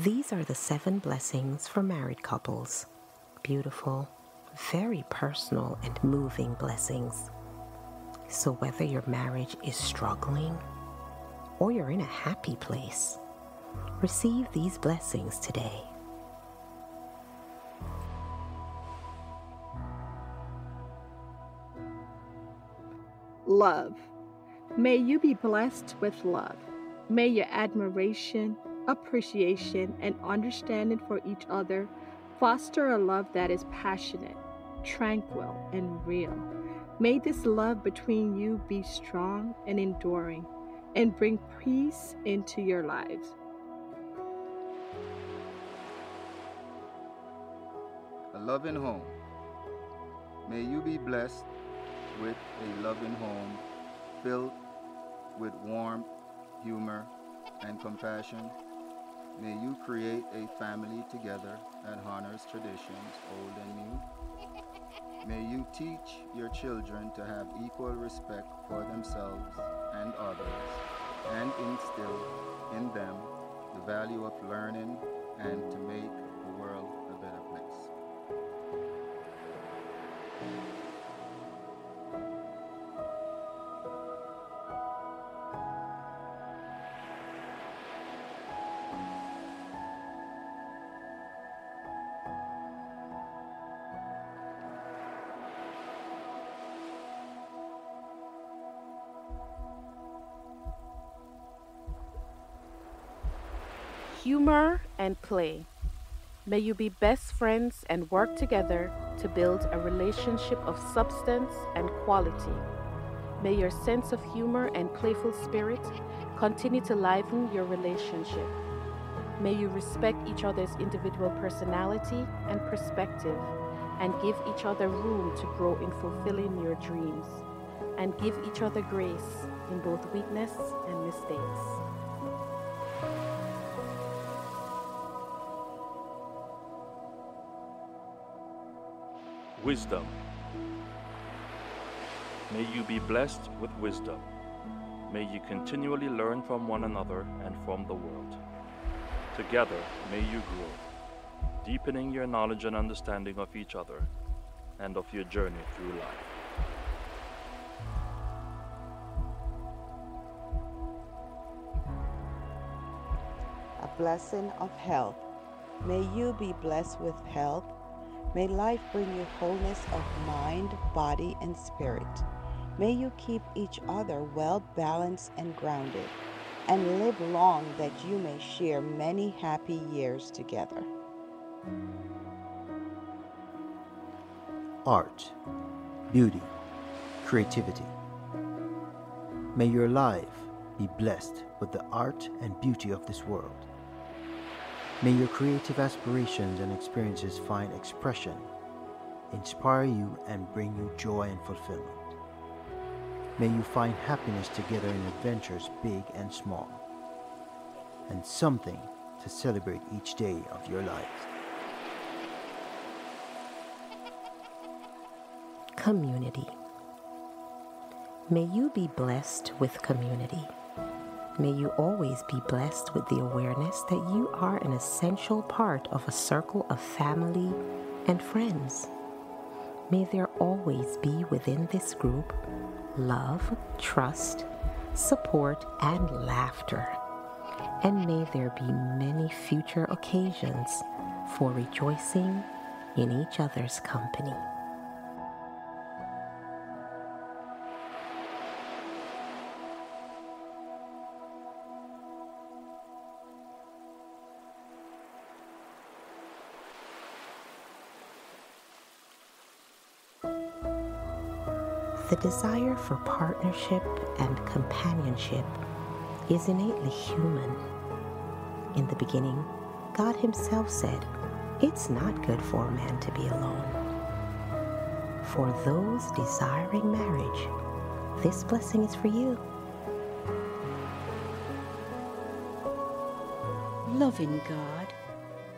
These are the 7 blessings for married couples. Beautiful, very personal and moving blessings. So whether your marriage is struggling or you're in a happy place, receive these blessings today. Love. May you be blessed with love. May your admiration, appreciation, and understanding for each other foster a love that is passionate, tranquil, and real. May this love between you be strong and enduring and bring peace into your lives. A loving home. May you be blessed with a loving home filled with warmth, humor, and compassion. May you create a family together that honors traditions, old and new. May you teach your children to have equal respect for themselves and others, and instill in them the value of learning and to make the world a better place. Humor and play. May you be best friends and work together to build a relationship of substance and quality. May your sense of humor and playful spirit continue to liven your relationship. May you respect each other's individual personality and perspective and give each other room to grow in fulfilling your dreams, and give each other grace in both weakness and mistakes. Wisdom. May you be blessed with wisdom. May you continually learn from one another and from the world. Together, may you grow, deepening your knowledge and understanding of each other and of your journey through life. A blessing of health. May you be blessed with health. May life bring you wholeness of mind, body, and spirit. May you keep each other well balanced and grounded, and live long that you may share many happy years together. Art, beauty, creativity. May your life be blessed with the art and beauty of this world. May your creative aspirations and experiences find expression, inspire you, and bring you joy and fulfillment. May you find happiness together in adventures big and small, and something to celebrate each day of your lives. Community. May you be blessed with community. May you always be blessed with the awareness that you are an essential part of a circle of family and friends. May there always be within this group love, trust, support, and laughter. And may there be many future occasions for rejoicing in each other's company. The desire for partnership and companionship is innately human. In the beginning, God Himself said, "It's not good for a man to be alone." For those desiring marriage, this blessing is for you. Loving God,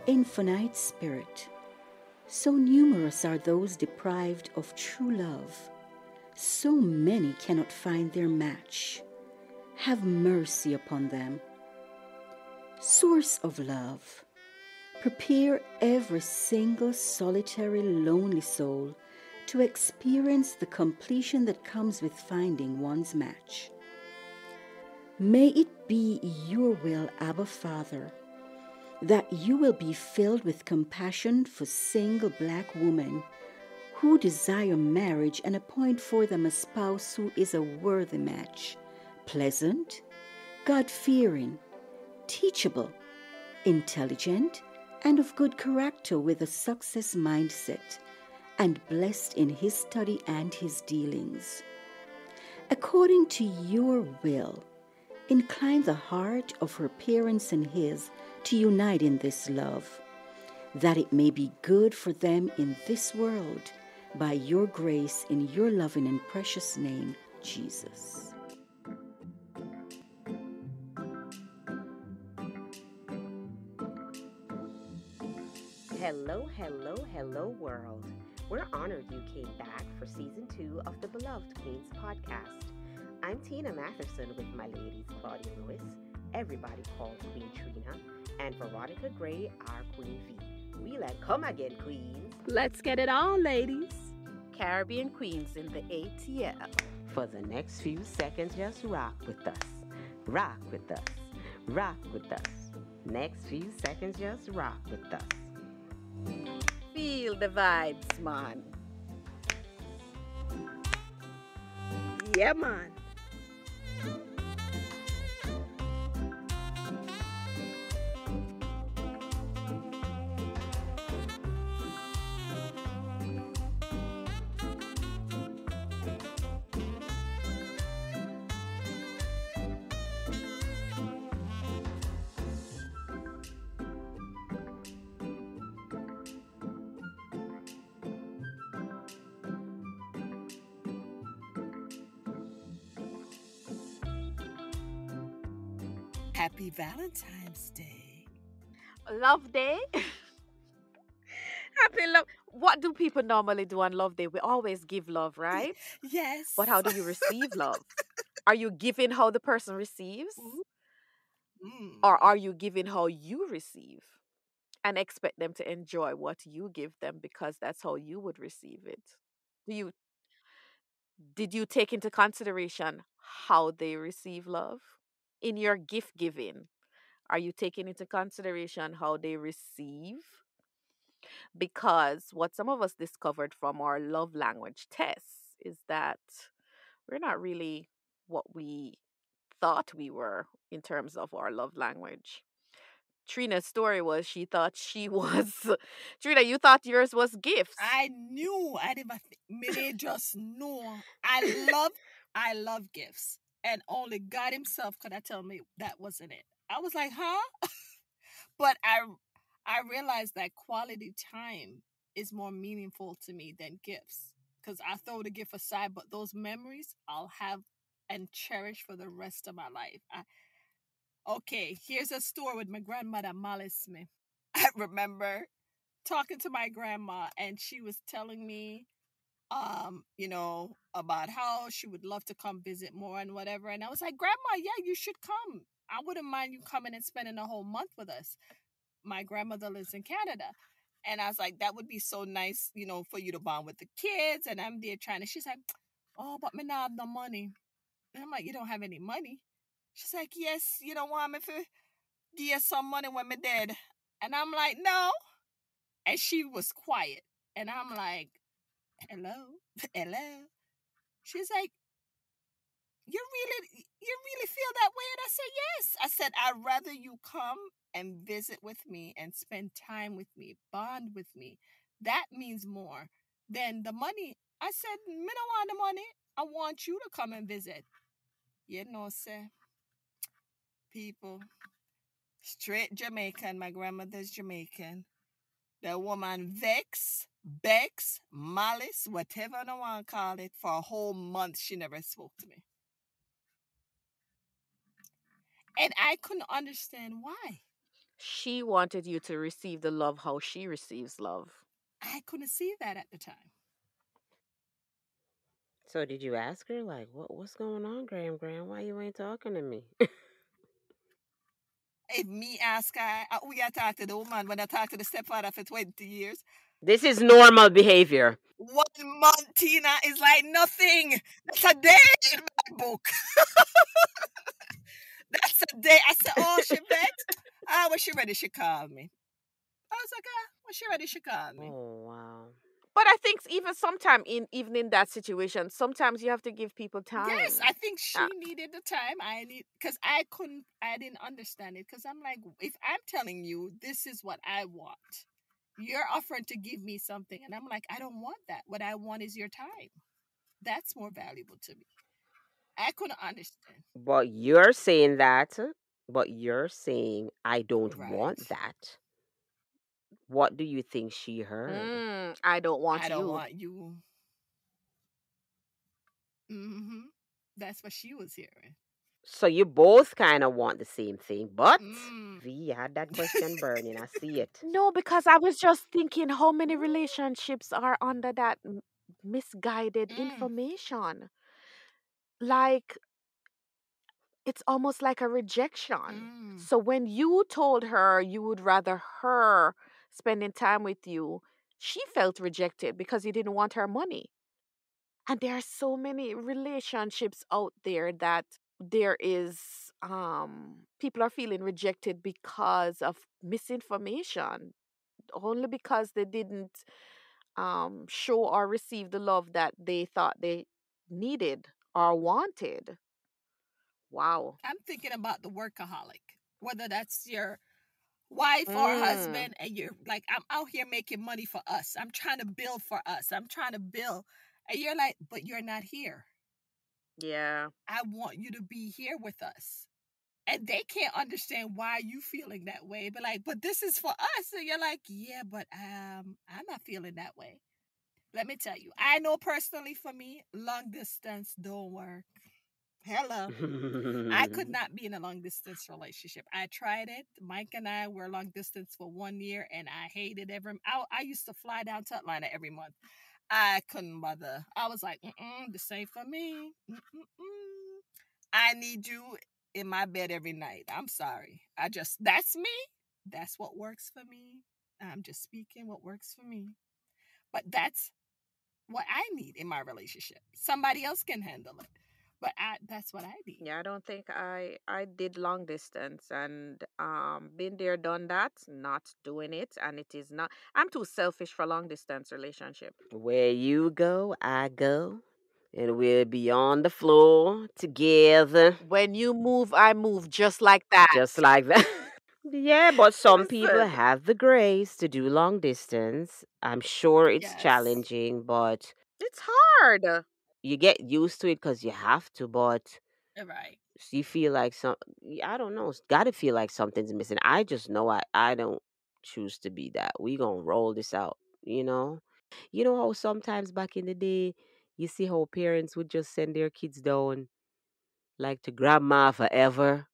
infinite Spirit, so numerous are those deprived of true love. So many cannot find their match. Have mercy upon them. Source of love, Prepare every single solitary lonely soul to experience the completion that comes with finding one's match. May it be your will, Abba Father, that you will be filled with compassion for single black women who desire marriage and appoint for them a spouse who is a worthy match, pleasant, God-fearing, teachable, intelligent, and of good character with a success mindset, and blessed in his study and his dealings. According to your will, incline the heart of her parents and his to unite in this love, that it may be good for them in this world, by your grace, in your loving and precious name, Jesus. Hello, hello, hello, world. We're honored you came back for season 2 of the Beloved Queens podcast. I'm Tina Matherson with my ladies Claudia Lewis, everybody calls Queen Trina, and Veronica Gray, our Queen V. We like come again, Queens. Let's get it on, ladies. Caribbean Queens in the ATL. For the next few seconds, just rock with us. Rock with us. Rock with us. Next few seconds, just rock with us. Feel the vibes, man. Yeah, man. Happy Valentine's Day. Love Day. Happy love. What do people normally do on Love Day? We always give love, right? Yes. But how do you receive love? Are you giving how the person receives? Or are you giving how you receive? And expect them to enjoy what you give them because that's how you would receive it. Do you did you take into consideration how they receive love in your gift giving? Are you taking into consideration how they receive? Because what some of us discovered from our love language tests is that we're not really what we thought we were in terms of our love language. Trina's story was she thought she was Trina, you thought yours was gifts. I knew. I didn't Maybe just know. I love gifts. And only God himself could have tell me that wasn't it. I was like, huh? But I realized that quality time is more meaningful to me than gifts. Because I throw the gift aside, but those memories I'll have and cherish for the rest of my life. Okay, here's a story with my grandmother, Molly Smith. I remember talking to my grandma, and she was telling me, about how she would love to come visit more and whatever. And I was like, Grandma, yeah, you should come. I wouldn't mind you coming and spending a whole month with us. My grandmother lives in Canada. And I was like, that would be so nice, for you to bond with the kids. And I'm there trying to, she's like, oh, but me not have no money. And I'm like, you don't have any money? She's like, yes, you don't want me to give you some money when me dead. And I'm like, no. And she was quiet. And I'm like, hello, hello. She's like, you really feel that way? And I said, yes. I said, I'd rather you come and visit with me and spend time with me, bond with me. That means more than the money. I said, me don't want the money. I want you to come and visit. Sir, people, straight Jamaican. My grandmother's Jamaican. The woman vex, bex, malice, whatever I want to call it, for a whole month she never spoke to me. And I couldn't understand why. She wanted you to receive the love how she receives love. I couldn't see that at the time. So did you ask her, like, what's going on, Graham? Why you ain't talking to me? If me ask her, we got to talk to the woman when I talk to the stepfather for 20 years. This is normal behavior. 1 month, Tina, is like nothing. That's a day in my book. That's a day. I said, oh, she vexed. Ah, when she ready, she called me. I was like, ah, when she ready, she called me. Oh wow. But I think even sometime even in that situation, sometimes you have to give people Yes, time. I think Uh, she needed the time. Because I didn't understand it. Because I'm like, if I'm telling you this is what I want, you're offering to give me something. And I'm like, I don't want that. What I want is your time. That's more valuable to me. I couldn't understand. But you're saying that, but you're saying I don't want Right. that. What do you think she heard? I don't I want don't you. want you. Mm-hmm. That's what she was hearing. So you both kind of want the same thing, but Mm. V you had that question burning. I see it. No, because I was just thinking how many relationships are under that misguided Mm. information. Like, it's almost like a rejection. Mm. So when you told her you would rather her spending time with you, she felt rejected because you didn't want her money. And there are so many relationships out there that there is people are feeling rejected because of misinformation, only because they didn't show or receive the love that they thought they needed or wanted. Wow. I'm thinking about the workaholic, whether that's your wife or Mm, husband, and you're like, I'm out here making money for us. I'm trying to build for us. I'm trying to build. And you're like, but you're not here. yeah. I want you to be here with us. And they can't understand why you feeling that way. But like, but this is for us. And you're like, yeah, but I'm not feeling that way. Let me tell you, I know personally for me, long distance don't work. Hello. I could not be in a long distance relationship. I tried it. Mike and I were long distance for 1 year, and I hated I used to fly down to Atlanta every month. I couldn't bother. I was like, this ain't for me. Mm-mm-mm. I need you in my bed every night. I'm sorry. That's me. That's what works for me. I'm just speaking what works for me. But that's what I need in my relationship. Somebody else can handle it. But that's what I need. Yeah, I don't think I did long distance, and been there, done that, not doing it, and it is not. I'm too selfish for long distance relationship. Where you go, I go, and we'll be on the floor together, When you move, I move just like that. just like that. Yeah, but some people Listen, have the grace to do long distance. I'm sure it's Yes. challenging, but it's hard. you get used to it because you have to. But Right. you feel like I don't know, it's got to feel like something's missing. I just know I don't choose to be that. We gonna roll this out, you know. You know how sometimes back in the day, you see how parents would just send their kids down like to grandma forever.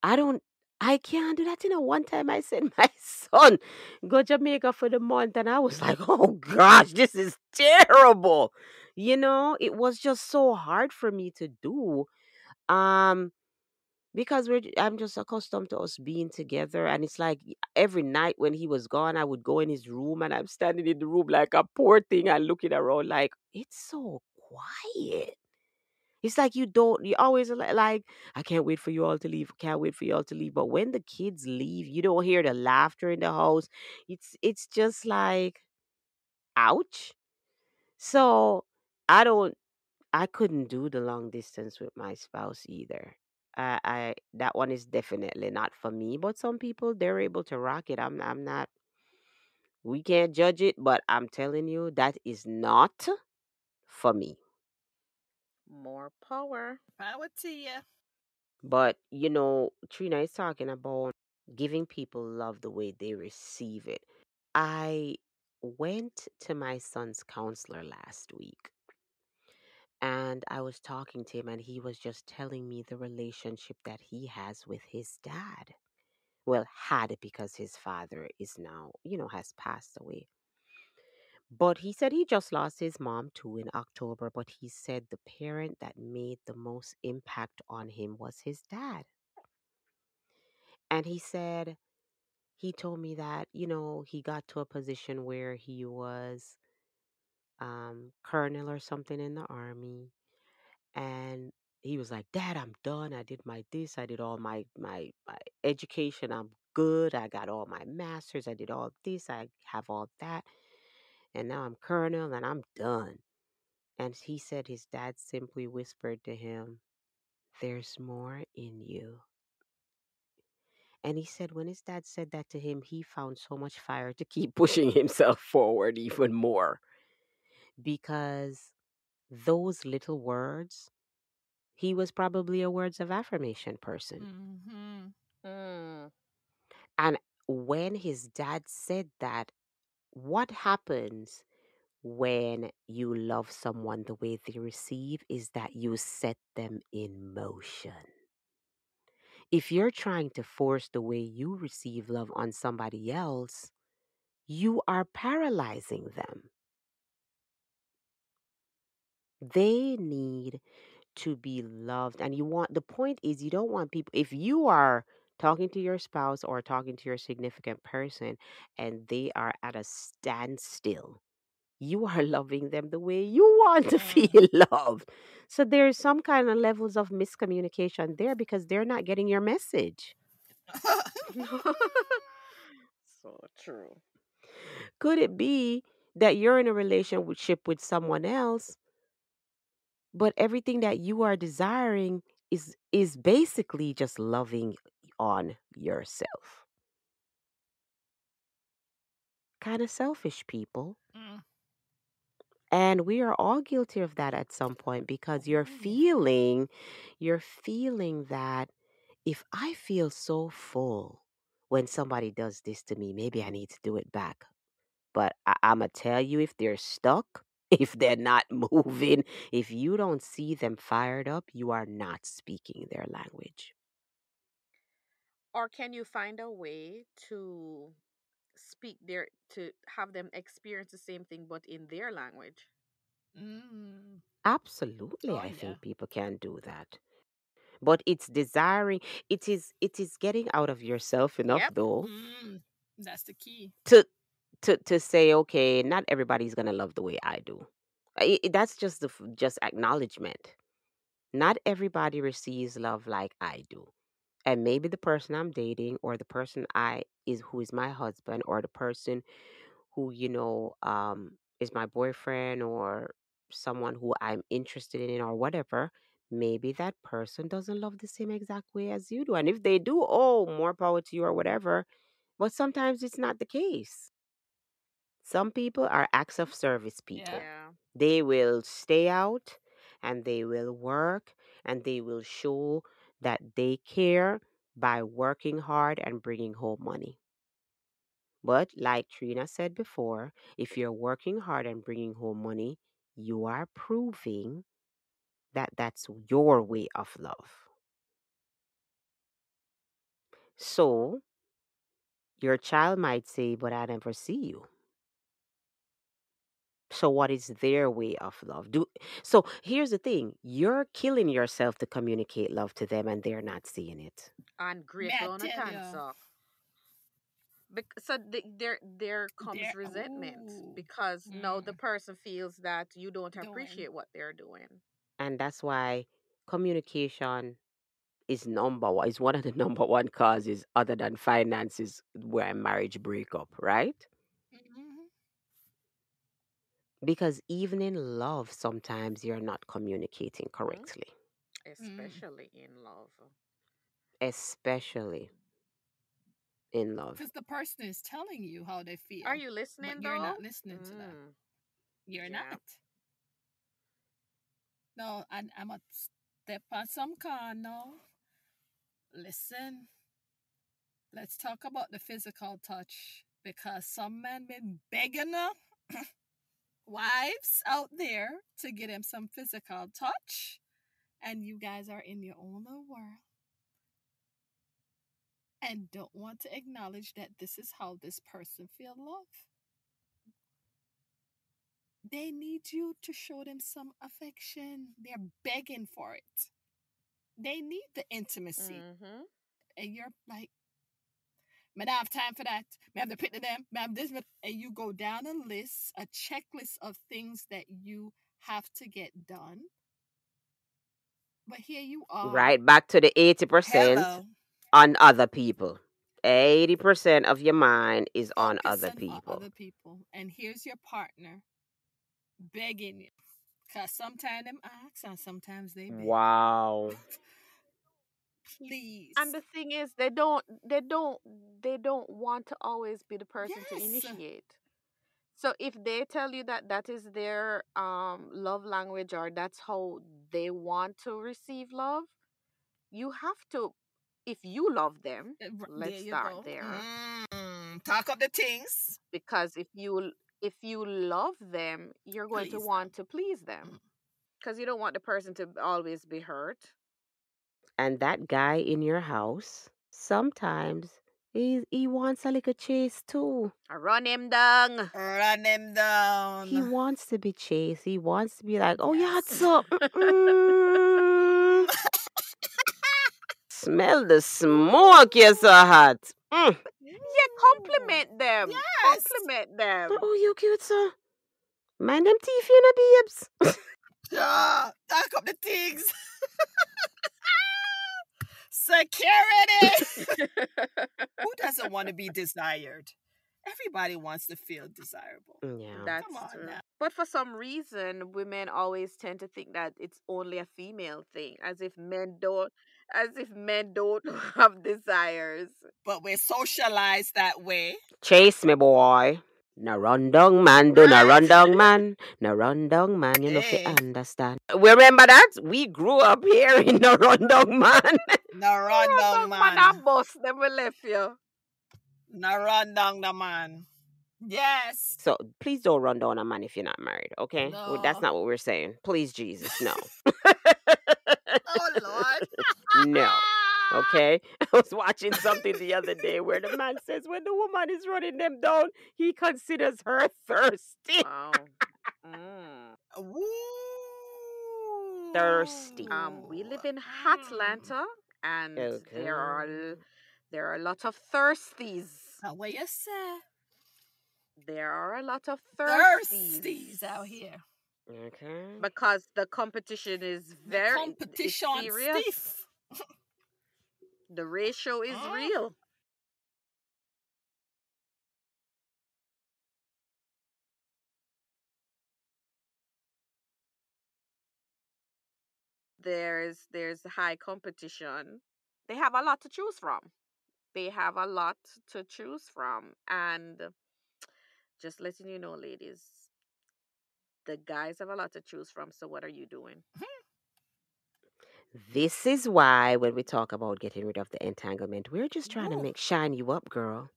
I don't. I can't do that. You know, one time I sent my son go Jamaica for the month, and I was like, "Oh gosh, this is terrible." You know, it was just so hard for me to do. Um, because I'm just accustomed to us being together, and it's like every night when he was gone, I would go in his room, and I'm standing in the room like a poor thing and looking around like it's so quiet. It's like you always like, I can't wait for you all to leave. Can't wait for you all to leave. But when the kids leave, you don't hear the laughter in the house. It's just like, ouch. So I don't I couldn't do the long distance with my spouse either. I that one is definitely not for me. But some people they're able to rock it. I'm not. We can't judge it, but I'm telling you that is not for me. More power. Power to you. But Trina is talking about giving people love the way they receive it. I went to my son's counselor last week and I was talking to him, and he was just telling me the relationship that he has with his dad. Well, had it because his father is now, has passed away. But he said he just lost his mom too in October. But he said the parent that made the most impact on him was his dad. And he told me that, he got to a position where he was colonel or something in the army. And he was like, Dad, I'm done. I did my this. I did all my education. I'm good. I got all my masters. I did all this. I have all that. And now I'm colonel and I'm done. And he said his dad simply whispered to him, There's more in you. And he said when his dad said that to him, he found so much fire to keep pushing himself forward even more because those little words, he was probably a words of affirmation person. Mm-hmm. And when his dad said that, what happens when you love someone the way they receive is that you set them in motion. If you're trying to force the way you receive love on somebody else, you are paralyzing them. They need to be loved. And the point is, you don't want people, if you are talking to your spouse or talking to your significant person and they are at a standstill, you are loving them the way you want to feel loved. So there's some kind of levels of miscommunication there because they're not getting your message. So true. Could it be that you're in a relationship with someone else, but everything that you are desiring is basically just loving on yourself? Kind of selfish people. Mm. And we are all guilty of that at some point because Oh, you're feeling that if I feel so full when somebody does this to me, maybe I need to do it back. But I'm going to tell you, if they're stuck, if they're not moving, if you don't see them fired up, you are not speaking their language. Or can you find a way to to have them experience the same thing but in their language? Mm. Absolutely, Oh I yeah. think people can do that. But it's desiring, it is getting out of yourself enough Yep. though Mm. That's the key. to to say, okay, not everybody's gonna love the way I do. That's just just acknowledgement. Not everybody receives love like I do. And maybe the person I'm dating or the person I is who is my husband or the person who, is my boyfriend or someone who I'm interested in or whatever, maybe that person doesn't love the same exact way as you do. And if they do, oh, more power to you or whatever. But sometimes it's not the case. Some people are acts of service Yeah. people. Yeah. They will stay out and they will work and they will show that they care by working hard and bringing home money. But like Trina said before, if you're working hard and bringing home money, you are proving that that's your way of love. So your child might say, but I never see you. So what is their way of love? So here's the thing. You're killing yourself to communicate love to them and they're not seeing it. And May great I on a tell you? cancer. So there comes There. resentment Ooh. because now the Mm. person feels that you don't Doing. appreciate what they're doing. And that's why communication is one of the number one causes other than finances where a marriage breakup, right? Mm-hmm. Because even in love, sometimes you're not communicating Hmm. correctly, Mm. Especially in love. especially in love. Because the person is telling you how they Are feel, you but listening you're though? not listening to them. Mm, You're yeah. not. No, I'm a step on some car now. Listen, let's talk about the physical touch because some men been begging wives out there to get him some physical touch, and you guys are in your own little world and don't want to acknowledge that this is how this person feel love. They need you to show them some affection. They're begging for it. They need the intimacy. Mm-hmm. And you're like, I don't have time for that. I have to pick to them. I have this, and you go down a list, a checklist of things that you have to get done. But here you are. Right back to the 80% Hello. on other people. 80% of your mind is on other Focusing on people. other people. And here's your partner begging you. Because sometimes them ask and sometimes they beg. Wow. Please. And the thing is, they don't want to always be the person to Yes. initiate. So if they tell you that that is their love language, or that's how they want to receive love, you have to, if you love them, There let's you start go. there. Talk up the things. Because if you love them, you're going to Please want to please them. Because you don't want the person to always be hurt. And that guy in your house, sometimes he wants a little chase too. Run him down. Run him down. He wants to be chased. He wants to be like, oh, yeah, Yes. so smell the smoke, you're so hot. Yeah, compliment them. Yes. Compliment them. Oh, you cute, so. Mind them teeth, you know, babes. Yeah, talk up the things. Security. Who doesn't want to be desired? Everybody wants to feel desirable. Yeah. That's Come on true. now. But for some reason, women always tend to think that it's only a female thing, as if men don't have desires. But we're socialized that way. Chase me, boy. Na run down man, do na run down man. Na run down man, you know fi Hey. understand. Remember that? We grew up here in the run down man. No run down man. I boss them will left you. No run down the man. Yes. So please don't run down a man if you're not married, okay? No. Well, that's not what we're saying. Please, Jesus, no. Oh Lord. No. Okay? I was watching something the other day where the man says when the woman is running them down, he considers her thirsty. Wow. Woo. Thirsty. We live in Atlanta, and Okay. there are a lot of thirsties. What you say? There are a lot of Thirsties out here. Okay. Because the competition is very competition serious. stiff. The ratio is real. There's high competition. They have a lot to choose from. And just letting you know, ladies, the guys have a lot to choose from. So what are you doing? This is why when we talk about getting rid of the entanglement, we're just trying to shine you up, girl.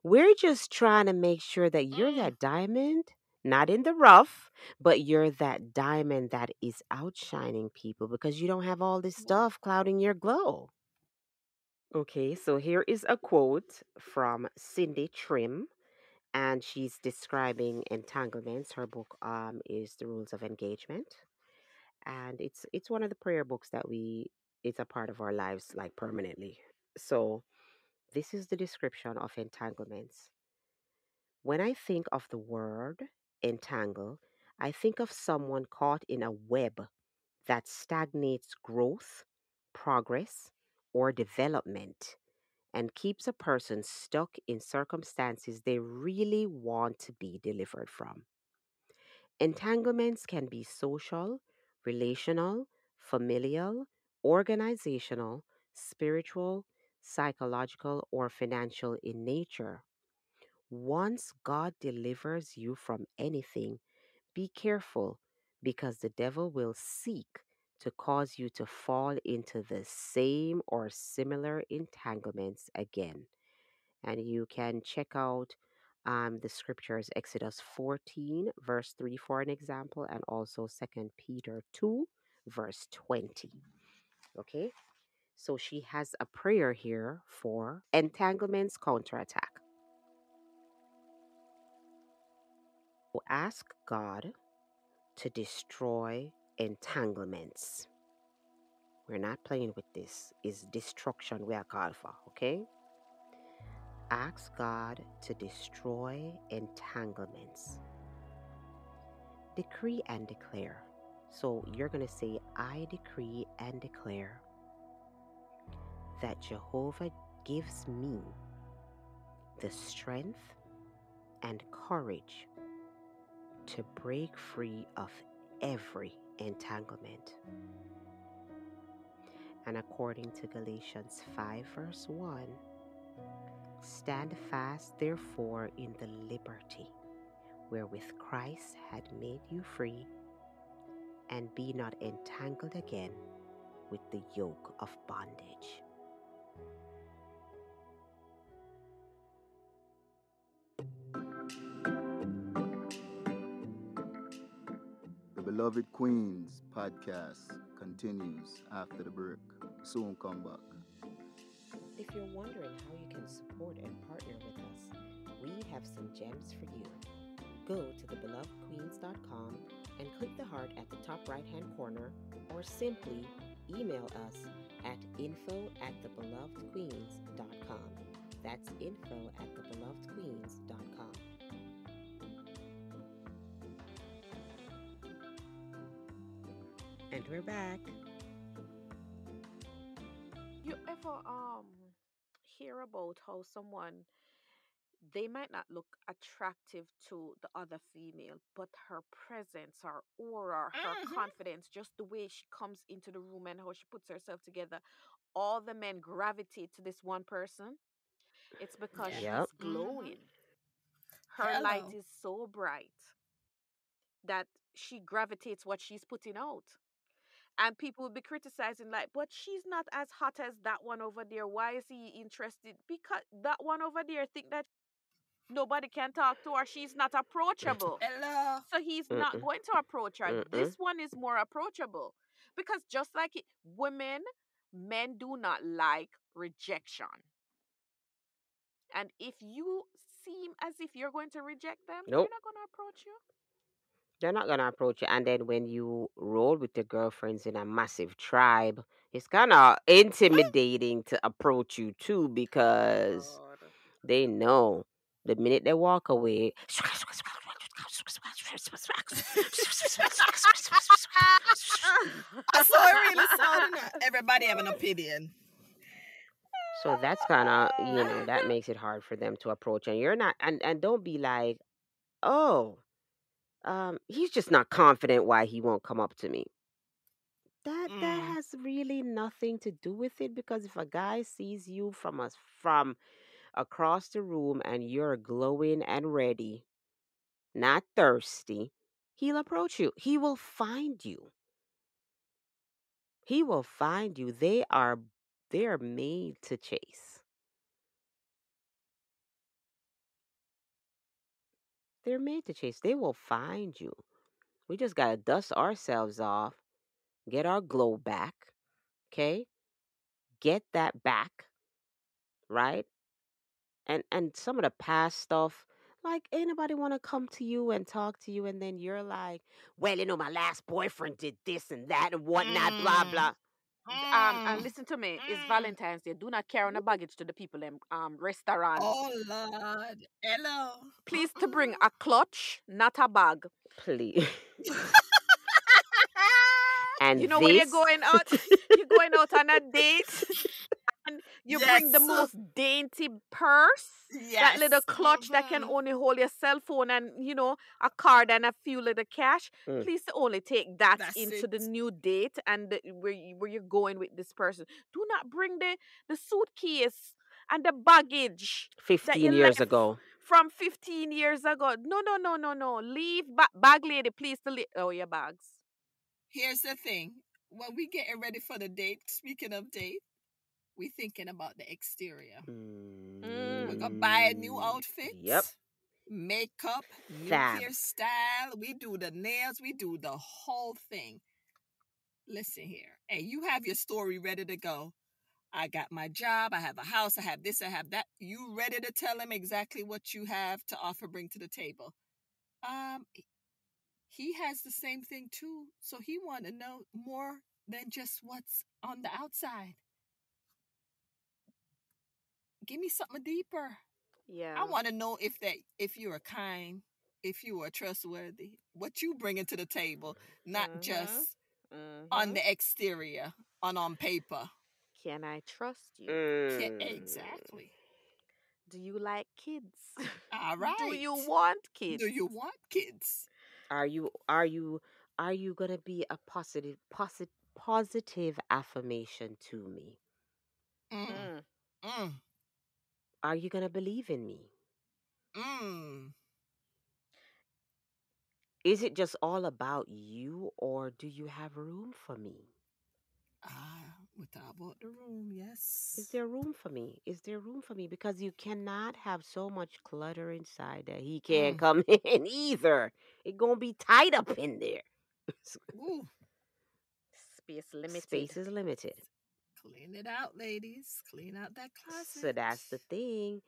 We're just trying to make sure that you're that diamond, not in the rough, but you're that diamond that is outshining people because you don't have all this stuff clouding your glow. Okay, so here is a quote from Cindy Trim, and she's describing entanglements. Her book is The Rules of Engagement, and it's one of the prayer books that it's a part of our lives like permanently. So this is the description of entanglements. When I think of the word entangle, I think of someone caught in a web that stagnates growth, progress, or development and keeps a person stuck in circumstances they really want to be delivered from. Entanglements can be social, relational, familial, organizational, spiritual, psychological, or financial in nature. Once God delivers you from anything, be careful because the devil will seek to cause you to fall into the same or similar entanglements again. And you can check out the scriptures, Exodus 14, verse 3, for an example, and also 2 Peter 2, verse 20. Okay? So she has a prayer here for entanglements counterattack. Ask God to destroy entanglements. We're not playing with this. It's destruction we are called for, okay? ask God to destroy entanglements. Decree and declare. So you're going to say, I decree and declare that Jehovah gives me the strength and courage to break free of every entanglement. And according to Galatians 5 verse 1, stand fast therefore in the liberty wherewith Christ had made you free, and be not entangled again with the yoke of bondage. The Beloved Queens podcast continues after the break. Soon come back. If you're wondering how you can support and partner with us, we have some gems for you. Go to thebelovedqueens.com and click the heart at the top right-hand corner, or simply email us at info@thebelovedqueens.com. That's info@thebelovedqueens.com. And we're back. You ever hear about how someone, they might not look attractive to the other female, but her presence, her aura, her confidence, just the way she comes into the room and how she puts herself together, all the men gravitate to this one person? It's because Yeah. Yep. she's glowing. Her light Hello. is so bright that she gravitates what she's putting out. And people will be criticizing, like, but she's not as hot as that one over there. Why is he interested? Because that one over there think that nobody can talk to her. She's not approachable. Hello. So he's not Mm-mm. going to approach her. Mm-mm. This one is more approachable. Because just like it, men do not like rejection. And if you seem as if you're going to reject them, they're Nope. not going to approach you. They're not gonna approach you. And then when you roll with your girlfriends in a massive tribe, it's kind of intimidating to approach you too, because Lord. they know the minute they walk away. I saw it really sounding. Everybody have an opinion. So that's kind of, that makes it hard for them to approach. And you're not, and don't be like, oh, he's just not confident why he won't come up to me. That has really nothing to do with it, because if a guy sees you from across the room and you're glowing and ready, not thirsty, he'll approach you. He will find you. He will find you. They are made to chase. They're made to chase. They will find you. We just gotta dust ourselves off, get our glow back, okay? Get that back, right? And some of the past stuff, like, ain't nobody want to come to you and talk to you, and then you're like, well, my last boyfriend did this and that and whatnot, blah blah. And listen to me, it's Valentine's Day. Do not carry on the baggage to the people in restaurant. Oh Lord. Hello. Please to bring a clutch, not a bag. Please. And You know when you're going out, you're going out on a date, and you bring the Yes. most dainty purse, that little Yes. clutch that can only hold your cell phone and a card and a few little cash. Mm. Please to only take that That's into the it. new date and where you're going with this person. Do not bring the suitcase and the baggage that 15 you years left ago. from 15 years ago. No. Leave bag lady, please to leave. Oh, your bags. Here's the thing. When we getting ready for the date, speaking of date, we thinking about the exterior. We're gonna buy a new outfit. Yep. Makeup, new Fab. hairstyle. We do the nails. We do the whole thing. Listen here. And you have your story ready to go. I got my job. I have a house. I have this. I have that. You ready to tell him exactly what you have to offer, bring to the table. He has the same thing too. So he want to know more than just what's on the outside. Give me something deeper. I Yeah. want to know if you are kind, if you are trustworthy, what you bringing to the table, not Mhm. just on Mhm. the exterior, on paper. Can I trust you? Mm. Exactly. Do you like kids? All Do you right. want Do kids? you want kids? Are you are you are you gonna be a positive affirmation to me? Mm, Mm. mm, Are you gonna believe in me? mm. Is it just all about you, or do you have room for me? We talk about the room, Is yes. there room for me? Is there room for me? Because you cannot have so much clutter inside that he can't Mm. come in either. It gonna be tied up in there. Ooh, Space limited. Space is limited. clean it out, ladies. Clean out that So closet. that's the thing.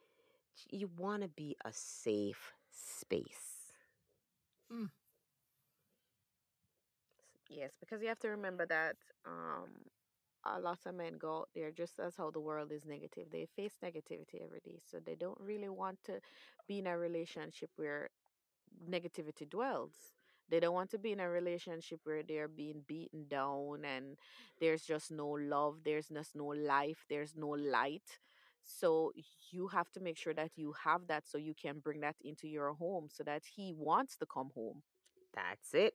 You want to be a safe space. Mm, Yes, because you have to remember that um a lot of men go out there just as how the world is negative. They face negativity every day. So they don't really want to be in a relationship where negativity dwells. They don't want to be in a relationship where they're being beaten down and there's just no love, there's just no life, there's no light. So you have to make sure that you have that so you can bring that into your home so that he wants to come home. That's it.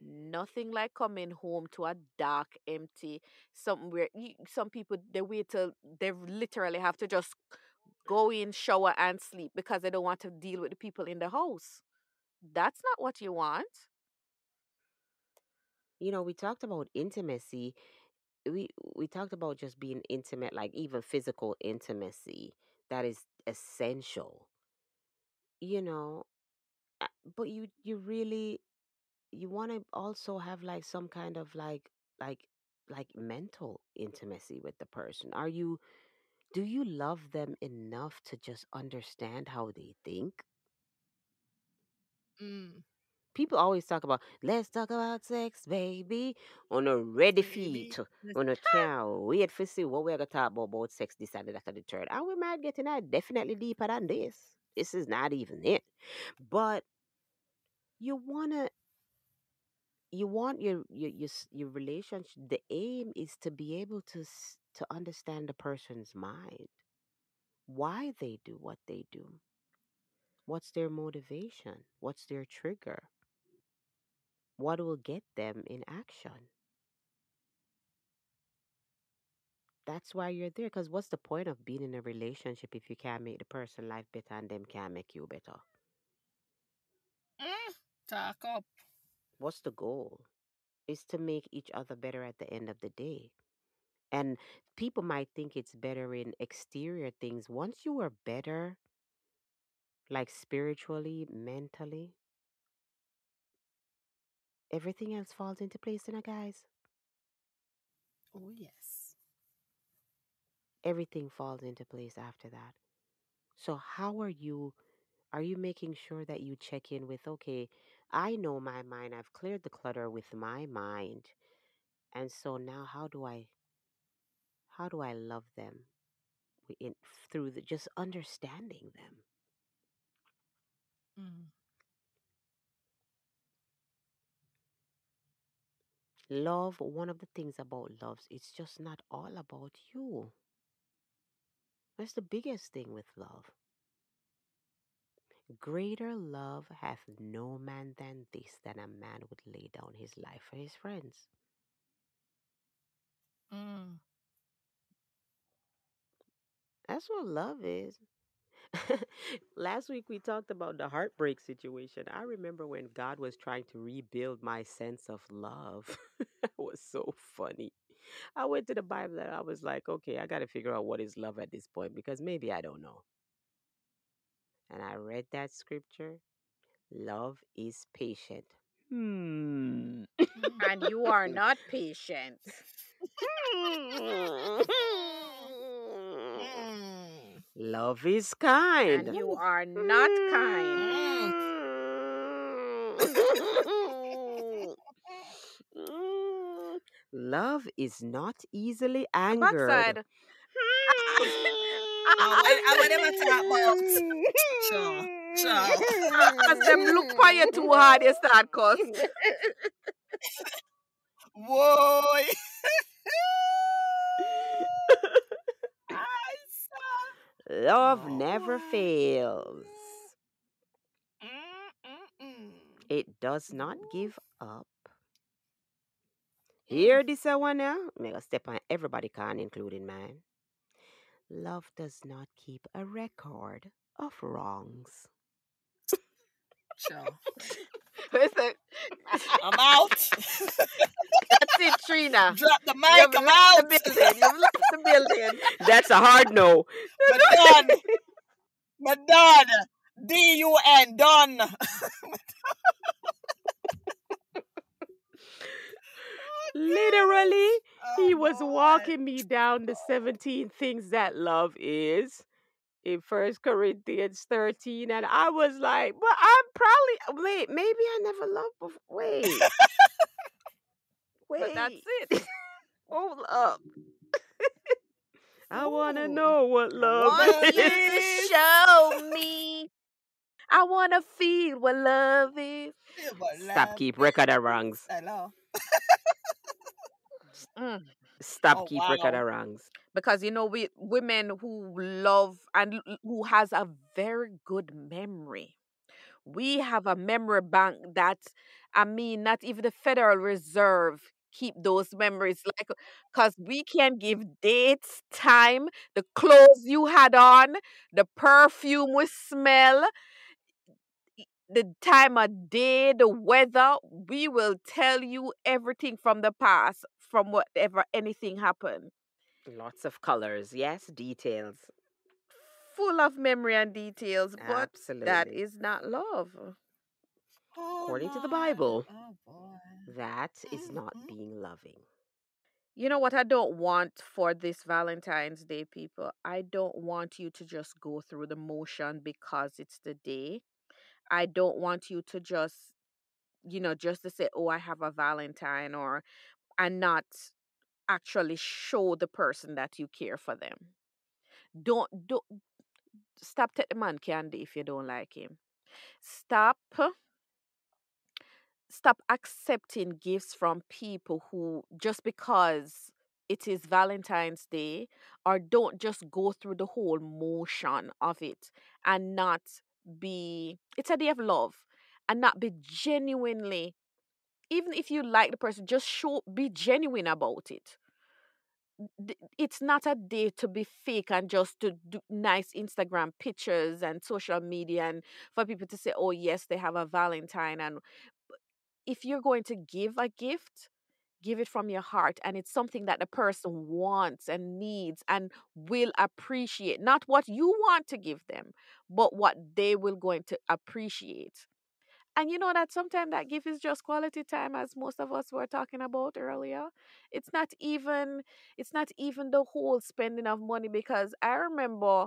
Nothing like coming home to a dark, empty, something where some people they wait till they literally have to just go in, shower, and sleep because they don't want to deal with the people in the house. That's not what you want. We talked about intimacy. We talked about just being intimate, like even physical intimacy. That is essential. You know, but you really you want to also have like some kind of like mental intimacy with the person. Do you love them enough to just understand how they think? mm. People always talk about, let's talk about sex, baby. On a ready Baby. feet. On a can't wait for see what we're gonna talk about sex, this and that and the third. And we might get in that definitely deeper than this. This is not even it. But you wanna you want your relationship. The aim is to be able to understand the person's mind, why they do what they do, what's their motivation, what's their trigger, what will get them in action. That's why you're there. Because what's the point of being in a relationship if you can't make the person life better and them can't make you better? Mm. Talk up. What's the goal? Is to make each other better at the end of the day. And people might think it's better in exterior things. Once you are better, like spiritually, mentally, everything else falls into place, guys. Oh, yes. Everything falls into place after that. So how are you making sure that you check in with, okay, I know my mind, I've cleared the clutter with my mind. And so now how do I love them in, through just understanding them? Mm. Love, one of the things about love, it's just not all about you. That's the biggest thing with love. Greater love hath no man than this, than a man would lay down his life for his friends. Mm. That's what love is. Last week we talked about the heartbreak situation. I remember when God was trying to rebuild my sense of love. It was so funny. I went to the Bible and I was like, okay, I got to figure out what is love at this point because maybe I don't know. And I read that scripture. Love is patient. Hmm. Mm. And you are not patient. Mm. Love is And kind. you are not kind. Mm. Love is not easily A angered. backside. I would never talk about. Sure, sure. As them look for you too hard, you start cuss. Whoa. I Love never Lord. fails. Mm-mm-mm. It does not Woof. give up. Mm. Hear this one now? Make a step on everybody can, including mine. Love does not keep a record of wrongs. Sure. Listen, I'm out. that's it, Trina. Drop the You've mic. I'm left the out. building. You've left the building. That's a hard no. But done. But done. DUN. Done. Literally, Oh he was boy. walking me down the 17 things that love is in First Corinthians 13, and I was like, but I'm probably maybe I never loved before. But that's Wait. it. Hold up. I wanna Ooh. know what I love want is. you to Show me. I wanna feel what love is. feel what Stop love keep is. record of wrongs. Hello. Mm. Stop Oh keep record wow. of wrongs. Because we women who love and who has a very good memory. We have a memory bank that, I mean, not even the Federal Reserve keep those memories, like, because we can give dates, time, the clothes you had on, the perfume we smell, the time of day, the weather. We will tell you everything from the past, from whatever anything happened. Lots of colors, yes, details. Full of memory and details, but that Absolutely. is not love. Oh According to the Lord. Bible, Oh boy. that is not Mm-mm. being loving. You know what I don't want for this Valentine's Day, people? I don't want you to just go through the motion because it's the day. I don't want you to just to say, oh, I have a Valentine, or and not actually show the person that you care for them. Don't stop taking the man candy if you don't like him. Stop stop accepting gifts from people who, just because it is Valentine's Day, or don't just go through the whole motion of it and not be, it's a day of love, and not be genuinely, even if you like the person, just be genuine about it. It's not a day to be fake and just to do nice Instagram pictures and social media, and for people to say, oh yes, they have a Valentine. And if you're going to give a gift, give it from your heart, and it's something that the person wants and needs and will appreciate, not what you want to give them, but what they will going to appreciate. And you know that sometimes that gift is just quality time, as most of us were talking about earlier. It's not even the whole spending of money, because I remember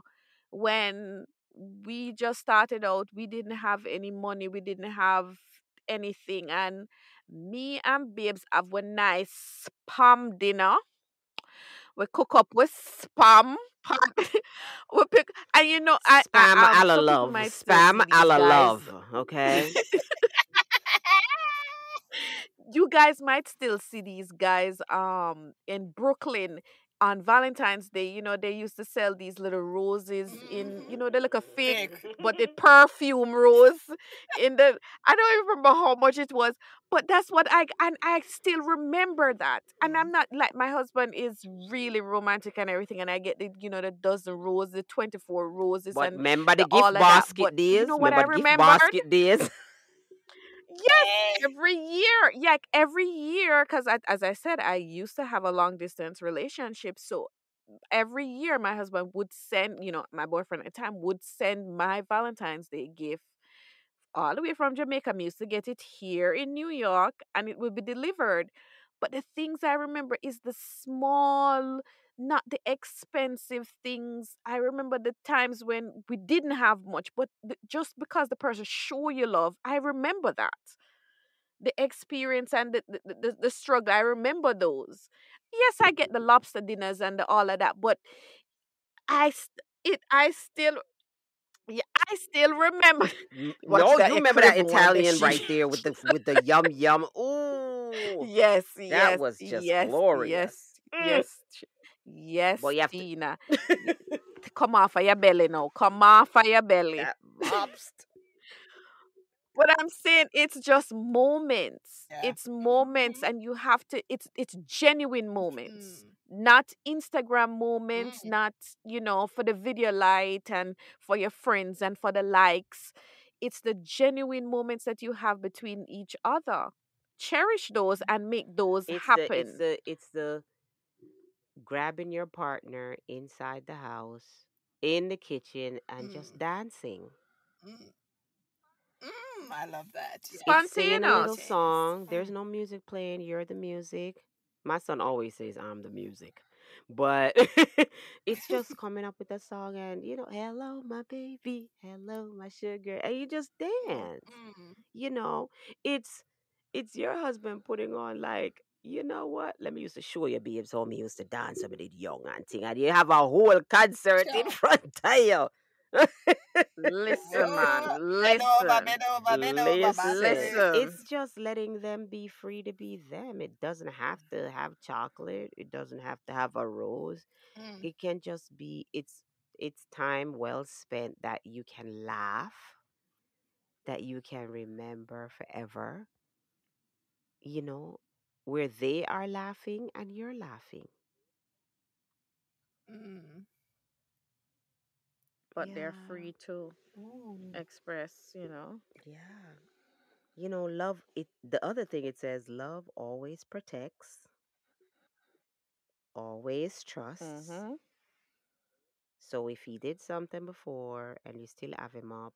when we just started out, we didn't have any money, we didn't have anything, and me and babes have a nice spam dinner. We cook up with spam pot. We pick, and Spam a la some people love. might still Spam see a these la guys. love. Okay. You guys might still see these guys in Brooklyn on Valentine's Day. They used to sell these little roses in, they look a fake, Fake. but the perfume rose in the, I don't even remember how much it was, but that's what I still remember that. And I'm not like, my husband is really romantic and everything, and I get the dozen roses, the 24 roses, But and remember the the gift all of that. basket But you days? know what I Remember the gift remembered? basket days? Yes, Eh. every year. Yeah, every year. Because as I said, I used to have a long distance relationship. So every year, my husband would send, my boyfriend at the time would send my Valentine's Day gift all the way from Jamaica. We used to get it here in New York, and it would be delivered. But the things I remember is the small, not the expensive things. I remember the times when we didn't have much, but just because the person show you love, I remember that. The experience and the struggle, I remember those. Yes, I get the lobster dinners and all of that, but I still, yeah, I still remember. Watch No, that, you you remember couldn't that even wipe the Italian sheet. right there with the yum yum. Ooh, Yes, that yes, was just yes, yes, glorious. yes, yes, Boy, you have to Tina. Y- Come off of your belly now. Come off of your belly. that lobster. But I'm saying it's just moments. Yeah. It's moments, Mm-hmm. and you have to. It's genuine moments, Mm, not Instagram moments, mm, not for the video light and for your friends and for the likes. It's the genuine moments that you have between each other. Cherish those and make those happen. It's the grabbing your partner inside the house, in the kitchen, and just mm, dancing. mm, I love that. Yeah. It's singing a little Spontaneous. Spontaneous. song. There's no music playing. You're the music. My son always says I'm the music. But it's just coming up with a song and, hello, my baby. Hello, my sugar. And you just Mm, dance. mm, You know, it's it's your husband putting on like, you know what? Let me used to show you, babes, how me used to dance with the young and thing. And you have a whole concert in sure. front of you. Listen, man. Oh, Listen. bend over, my Listen, baby. Listen. it's just letting them be free to be them. It doesn't have to have chocolate. It doesn't have to have a rose. Mm, It can just be it's time well spent that you can laugh, that you can remember forever, you know, where they are laughing and you're laughing. mm. But they're Yeah. free to Ooh. express. Yeah. Love it the other thing it says love always protects, always trusts. Mm-hmm. So if he did something before and you still have him up,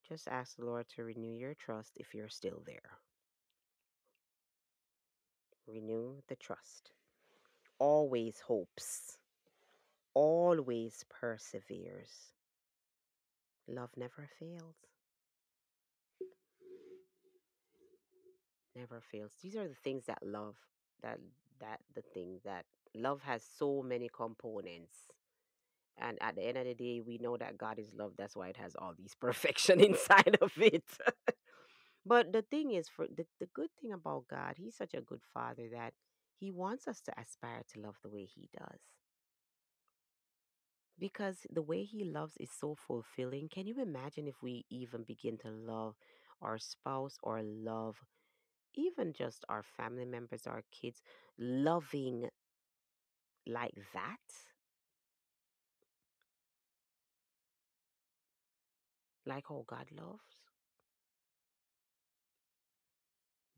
just ask the Lord to renew your trust if you're still there. Renew the trust. Always hopes, always perseveres. Love never fails. Never fails. These are the things that love that that the thing that love has so many components. And at the end of the day, we know that God is love. That's why it has all these perfection inside of it. But the thing is, for the good thing about God, He's such a good Father that He wants us to aspire to love the way He does. Because the way He loves is so fulfilling. Can you imagine if we even begin to love our spouse or love even just our family members, our kids, loving like that? Like how God loves?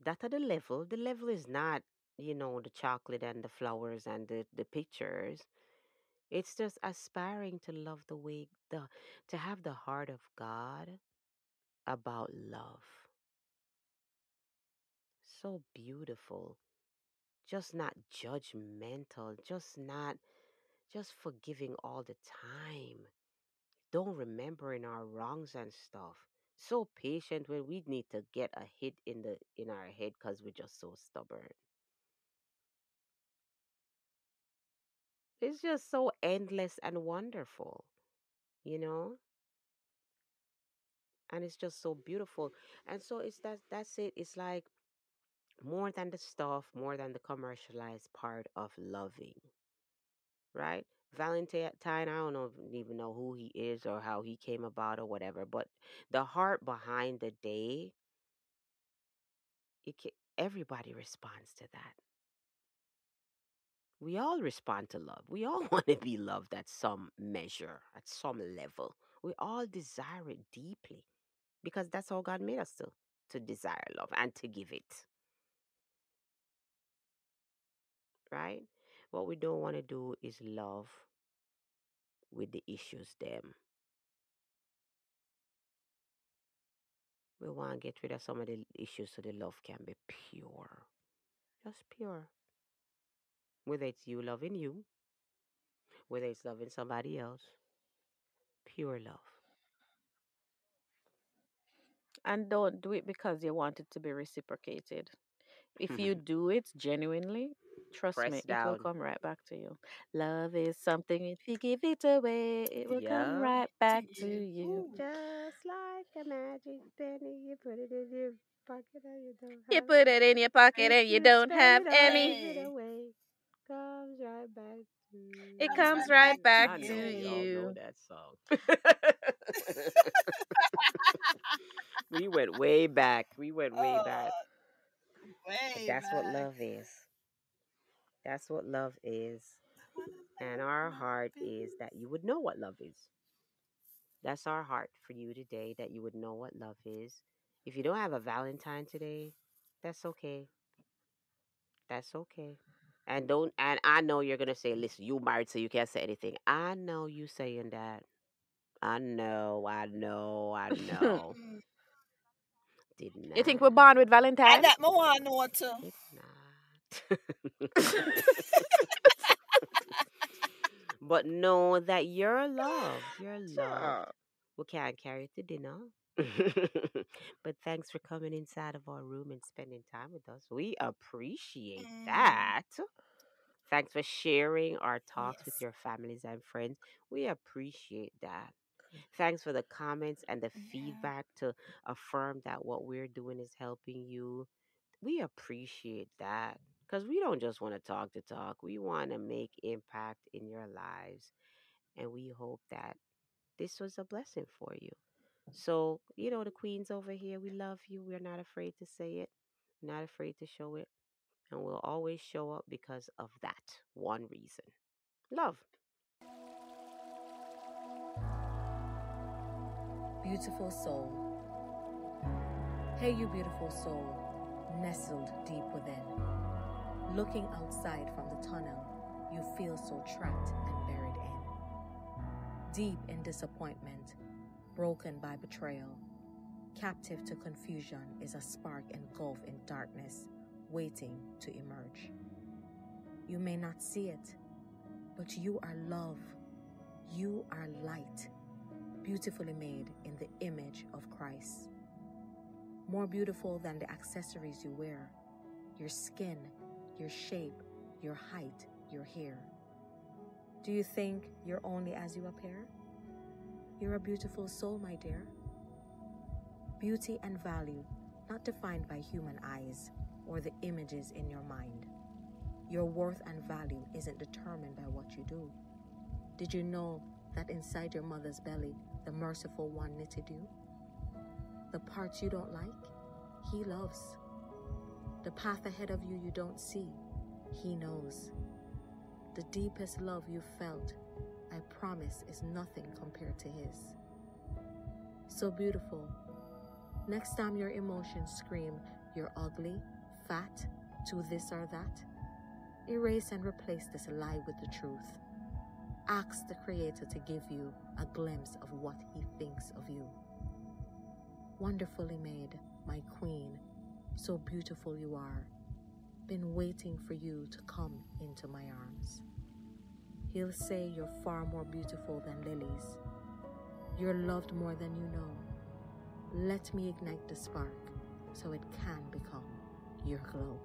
That at the level. The level is not, the chocolate and the flowers and the pictures. It's just aspiring to love the way to have the heart of God about love. So beautiful. Just not judgmental, just forgiving all the time. Don't remembering our wrongs and stuff. So patient when we need to get a hit in our head cuz we're just so stubborn. It's just so endless and wonderful, you know? And it's just so beautiful. And so that's it. It's like more than the stuff, more than the commercialized part of loving, right? Valentine, I don't know, even know who he is or how he came about or whatever, but the heart behind the day, everybody responds to that. We all respond to love. We all want to be loved at some measure, at some level. We all desire it deeply because that's how God made us to desire love and to give it, right? What we don't want to do is love with the issues them. We want to get rid of some of the issues so the love can be pure. Just pure. Whether it's you loving you, whether it's loving somebody else, pure love. And don't do it because you want it to be reciprocated. If you do it genuinely, Trust me, Pressed it will down. come right back to you. Love is something, if you give it away, it will come Yeah. right To back to you. you. Ooh. Just like a magic penny, you put it in your pocket and you don't You have put it. it in your pocket If and you you don't spend have it or any. give it Hey, away, comes right back to It comes comes right you. back right to back I to know we you. all know you. that song. We went way back. We went way back. Oh, But way that's what back. love is. That's what love is. I wanna And make our love heart in is that you would know what love is. That's our heart for you today, that you would know what love is. If you don't have a Valentine today, that's okay. That's okay. And I know you're gonna say, listen, you married so you can't say anything. I know you saying that. I know. Mm. Did You think not. we're born with I Valentine? that me want know too. Did not. But know that you're loved. You're loved. Sure. We can't carry you to dinner. But thanks for coming inside of our room and spending time with us. We appreciate Mm. that. Thanks for sharing our talks with Yes. your families and friends. We appreciate that. Thanks for the comments and the Yeah. feedback to affirm that what we're doing is helping you. We appreciate that because we don't just want to talk to talk. We want to make impact in your lives. And we hope that this was a blessing for you. So, the queens over here, we love you. We're not afraid to say it, not afraid to show it. And we'll always show up because of that one reason love. Beautiful soul. Hey, you beautiful soul, nestled deep within. Looking outside from the tunnel, you feel so trapped and buried in. Deep in disappointment, broken by betrayal, captive to confusion is a spark engulfed in darkness, waiting to emerge. You may not see it, but you are love. You are light, beautifully made in the image of Christ. More beautiful than the accessories you wear, your skin, your shape, your height, your hair. Do you think you're only as you appear? You're a beautiful soul, my dear. Beauty and value, not defined by human eyes or the images in your mind. Your worth and value isn't determined by what you do. Did you know that inside your mother's belly, the merciful one knitted you? The parts you don't like, he loves. The path ahead of you don't see, he knows. The deepest love you've felt, I promise, is nothing compared to his. So beautiful. Next time your emotions scream, you're ugly, fat, too this or that, erase and replace this lie with the truth. Ask the Creator to give you a glimpse of what he thinks of you. Wonderfully made, my queen, so beautiful you are. Been waiting for you to come into my arms. He'll say you're far more beautiful than lilies. You're loved more than you know. Let me ignite the spark so it can become your glow.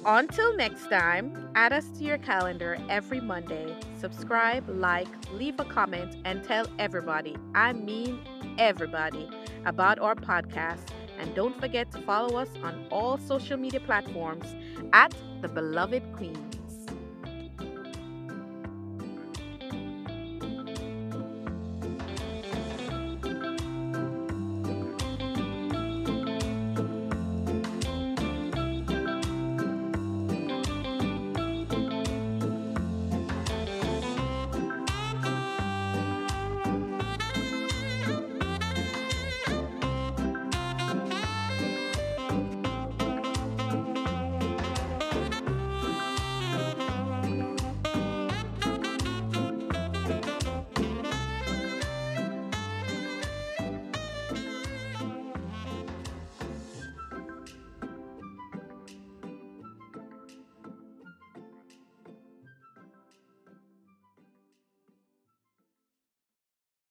Until next time, add us to your calendar every Monday. Subscribe, like, leave a comment, and tell everybody, I mean everybody, about our podcast. And don't forget to follow us on all social media platforms at The Beloved Queens.